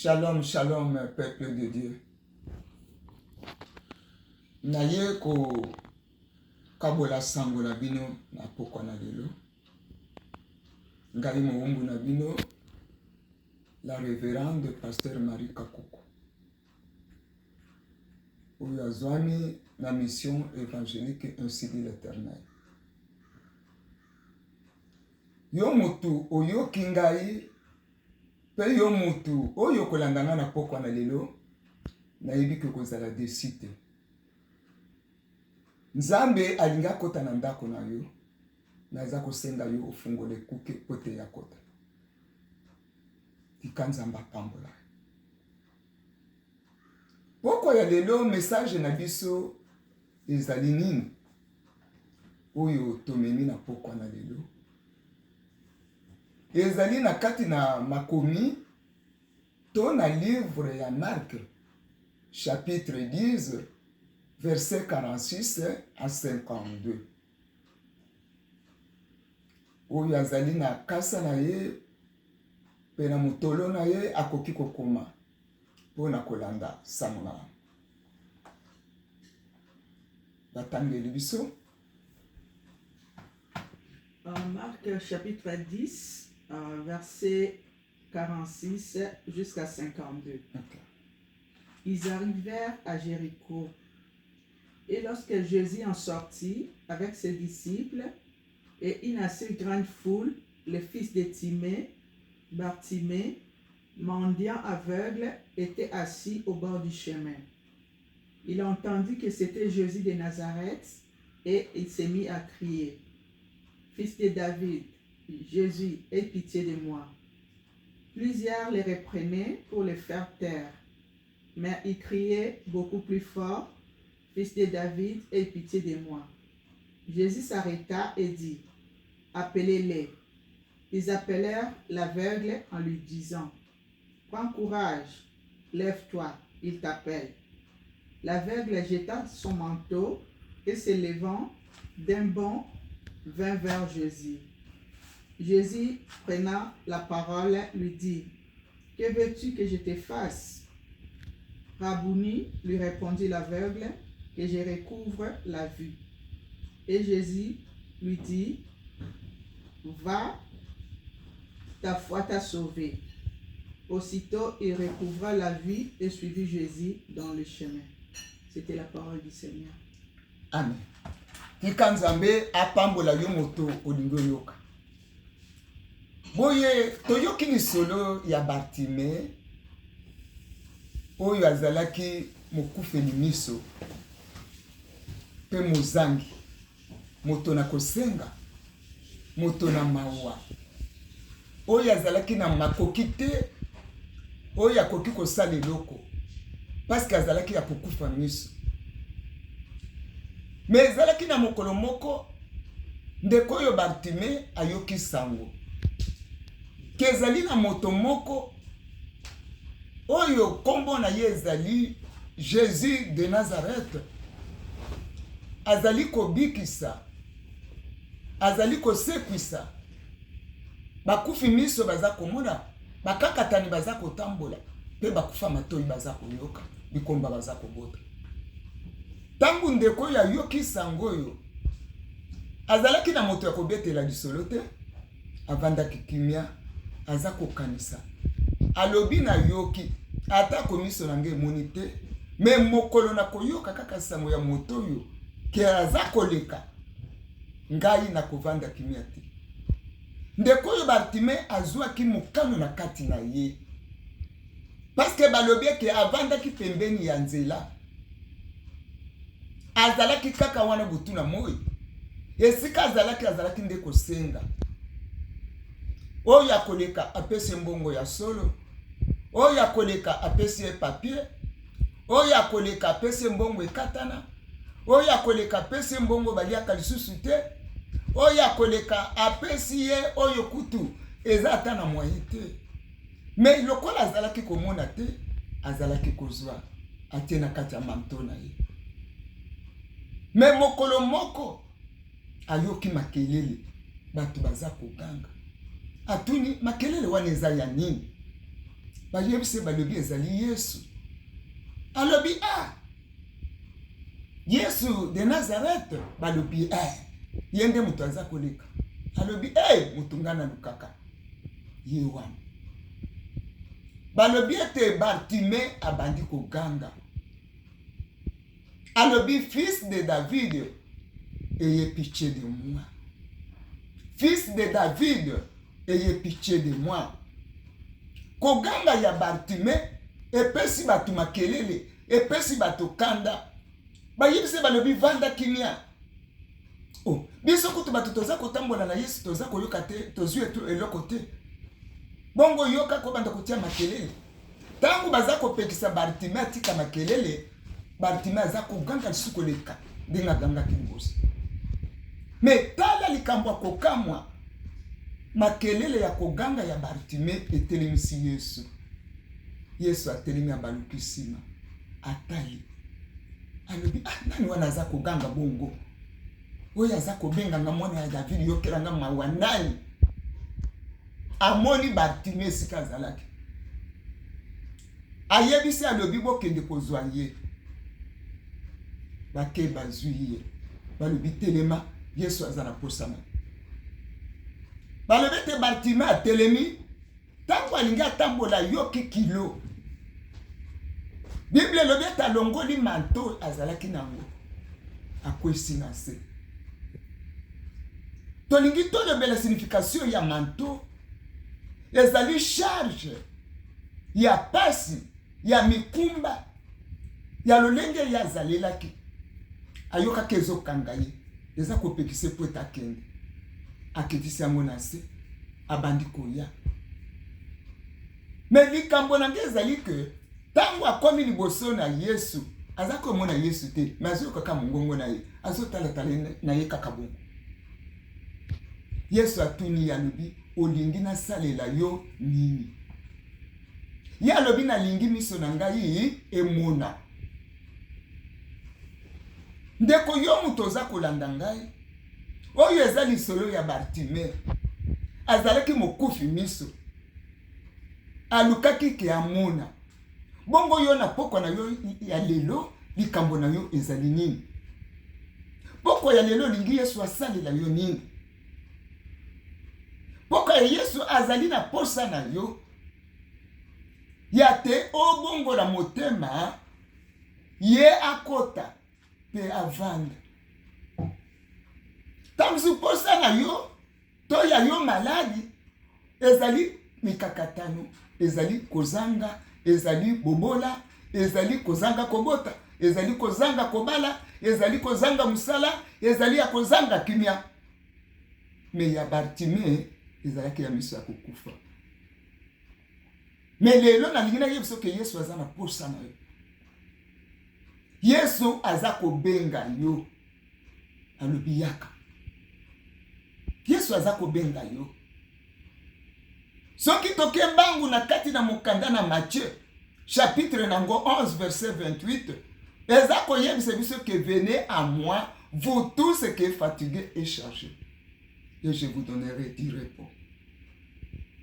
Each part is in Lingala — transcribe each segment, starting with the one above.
Shalom, shalom, peuple de Dieu. Naye ko kabola sango na bino na pokwa na lelo. Ngai moumbu na bino, la révérende pasteur Marie Kakoko. Oyo azwani na mission évangélique ainsi dit l'Éternel. Yo mutu oyo kingai pe yo mutu oyo kolandanga na pokwa na lelo na yebi ke kozala desite. Nzambe alinga kota na ndako na yo naza kosenga yo ofungole kuke pote ya kota. Tika Nzamba pambola. Pokwa ya lelo message na biso ezali nini oyo tomemi na pokwa na lelo. Ezali na kati na makomi to na livre ya Marc chapitre 10 verset 46 à 52. Oyo azali na kasa na ye pe na mutolo na ye akoki kokoma pona kolanda sango. Batangeli biso Marc chapitre 10 verset 46 jusqu'à 52. Okay. Ils arrivèrent à Jéricho. Et lorsque Jésus en sortit avec ses disciples et une assez grande foule, le fils de Timée, Bartimée, mendiant aveugle, était assis au bord du chemin. Il entendit que c'était Jésus de Nazareth et il s'est mis à crier: Fils de David, Jésus, aie pitié de moi. Plusieurs les reprenaient pour les faire taire, mais il criait beaucoup plus fort: Fils de David, aie pitié de moi. Jésus s'arrêta et dit: Appelez-les. Ils appelèrent l'aveugle en lui disant: Prends courage, lève-toi, il t'appelle. L'aveugle jeta son manteau et se levant d'un bond vint vers Jésus. Jésus, prenant la parole, lui dit: Que veux-tu que je te fasse? Rabouni, lui répondit l'aveugle, que je recouvre la vue. Et Jésus lui dit: Va, ta foi t'a sauvé. Aussitôt, il recouvra la vue et suivit Jésus dans le chemin. C'était la parole du Seigneur. Amen. Tika Nzambe apambola yo moto olingo yoka. Boye toyoki ni solo ya Bartimée oyo azalaki mokufeli miso pe mozangi moto na kosenga moto na mawa oyo azalaki na makoki te oyo akoki kosala eloko parce que azalaki ya kokufa miso. Mais ezalaki na mokolo moko ndeko oyo Bartimée ayoki sango ke ezali na moto moko oyo kombo na ye ezali Jésus de Nazareth, azali kobikisa, azali kosekwisa bakufi miso baza komona, bakakatani baza kotambola pe bakufa matoi baza koyoka, bikomba baza kobota. Tangu ndeko oyo ayoki sango oyo azalaki na moto ya kobetela lisolo te, avandaki kimia, aza kokanisa alobi na yoki ata komiso na nge emoni te, me mokolo na koyoka kaka sango ya moto oyo ke aza koleka ngai na kovanda kimia te. Ndeko oyo Bartimée azwaki mokano na kati na ye parce que balobi ke avandaki pembeni ya nzela, azalaki kaka wana butu na moi, esika azalaki nde kosenga oyo akoleka apesi mbongo ya solo, oyo akoleka apesi ye papier, oyo akoleka apesi mbongo ekatana, oyo akoleka apesi mbongo baliaka lisusu te, oyo akoleka apesi ye oyo kutu eza ata na moyen te. Mais lokola azalaki komona te, azalaki kozwa atie na kati ya manto na ye. Mais mokolo moko ayoki makelele bato baza koganga, atuni makelele wana eza ya nini? bayebise balobi ezali Yesu. Alobi Yesu de Nazareth, balobi yende mutu aza koleka. Alobi mutu ngana lukaka ye wana. Balobi ete Bartimée abandi koganga. Alobi fils de David, ayez pitié de moi. Fils de David, ayez pitié de moi. Koganga ya Bartimée, epesi batu makelele, epesi batu kanda. Bayibise balobi vanda kimia. Biso kutu batu toza kotambola na Yesu, toza koyoka te, tozwi etu eloko te. Bongo yoka ko banda kotia makelele. Tangu baza kopekisa Bartimée atika makelele, Bartimée aza koganga lisuko leka, ndenga ganga kingosi. Me tala likambo kokamwa, makelele ya koganga ya Bartimée etelemisi Yesu. Yesu atelemi abaluki sima, atali. Alobi nani wana aza koganga bongo? Oyo aza kobenga nga mwana ya David yokela nga mawa nani? Amoni Bartimée esika azalaki. Ayebisi alobi bokende kozwa ye. Bake bazwi ye. Balobi telema, Yesu aza na posama. Balobi te Bartimée atelemi, tango alingi atambola yoki kilo. Bible lobi ete alongoli manto azalaki nango. Akwesi na se. Tolingi tolobela signification ya manto. Ezali charge ya pasi, ya mikumba, ya lolenge ya zalelaki. Ayoka kezo kangaye. Eza kopekise pweta kende. Aketisi yango na se. Abandi koya. Me likambo nange ezali ke tango akomi liboso na Yesu, aza komona Yesu te, me azoyoka kaka mongongo na ye, azotala na ye kaka bongo. Yesu atuni alobi, olingi nasalela yo nini? Ye alobi nalingi miso na ngai emona. Ndeko yo mutu oza kolanda ngai, oyo eza lisolo ya Bartimée, azalaki mokufi miso, alukaki ke amona. Bongo yo na poko na yo ya lelo, likambo na yo ezali nini? Poko ya lelo lingi Yesu asalela yo nini? Poko ya Yesu azali na posa na yo, ya te obongo la motema, ye akota pe avanda. Tamzu posa na yo, to ya yo maladi, ezali mikakatano, ezali kozanga, ezali bobola, ezali kozanga kobota, ezali kozanga kobala, ezali kozanga musala, ezali ya kozanga kimia. Me ya Bartimée, ezalaki ya miso ya kokufa. Me lelo na lingina yebiso ke Yesu aza na posa na yo. Yesu aza kobenga yo. Alobi yaka. Yesu aza kobenga yo. Soki toke mbangu na kati na mokanda na Matthieu, chapitre nango 11, verset 28, eza koyebisa biso que venez à moi, vous tous qui êtes fatigués et chargés, et je vous donnerai du repos.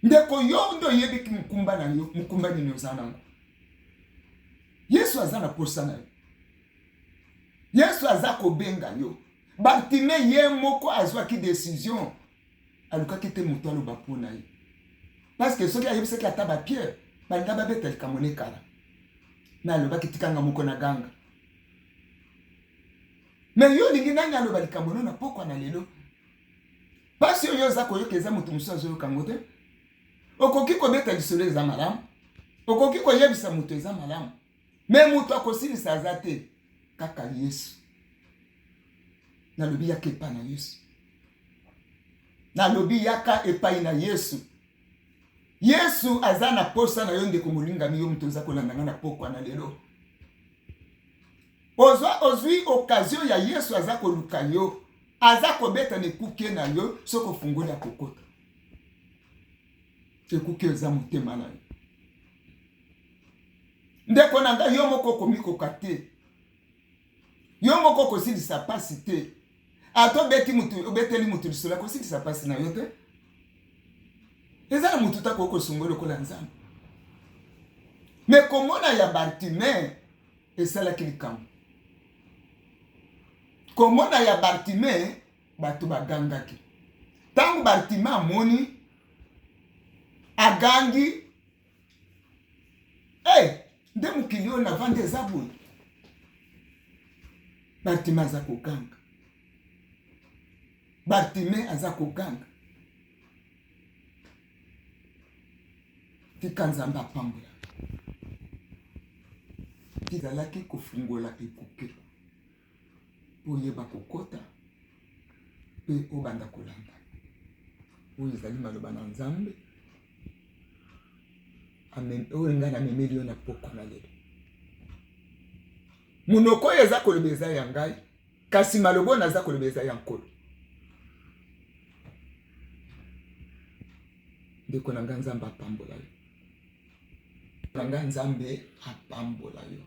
Ndeko yo ndo yebiki mkumba na yo, mkumba ni nyozanango. Yesu aza na posa na yo. Yesu aza kobenga yo. Bartimée ye moko azwaki décision. Alukaki te mutu aloba pona ye. Parce que soki ayebisaki ata ba Pierre, balinga babeta likamone kala. Na alobaki tikanga moko na ganga. Mais yo lingi nani aloba likambo na pokwa na lelo. Pasi yo za koyoka eza mutu musu azoyoka ngote. Okoki kobeta lisolo eza malamu. Okoki koyebisa mutu eza malamu. Mais mutu akosilisa aza te kaka Yesu. Nalobi yaka epai na Yesu. Nalobi yaka epai na Yesu. Yesu aza na posa na yo ndeko molingami yo mutu oza kolandanga na pokwa na lelo. Ozwi occasion ya Yesu aza koluka yo. Aza kobeta nekuke na yo soko fungola kokota. Ekuke eza motema na yo. Ndeko nanga yo moko komikoka te. Yo moko kosilisa pasi te. Ato beti mutu obeteli mutu lisolo kosilisa pasi na yo te. Eza na mutu tako kosungolo kola nzambe. me komona ya Bartimée esalaki likambo. Komona ya Bartimée bato bagangaki. Tango Bartimée amoni agangi, nde mokili oyo navanda eza boye. Bartimée aza koganga. Bartimée aza koganga. Tika Nzambe apambola. Tizalaki kofungola ekuke. Oyeba kokota. Pe obanda kolanda. Oyo ezali maloba na Nzambe. Amen. Oyo nga na memeli yo na poko na lelo. Munoko oyo eza koloba eza ya ngai. Kasi maloba oyo naza koloba eza ya nkolo. Ndeko na nga Nzambe apambola yo. Na nga Nzambe apambola yo.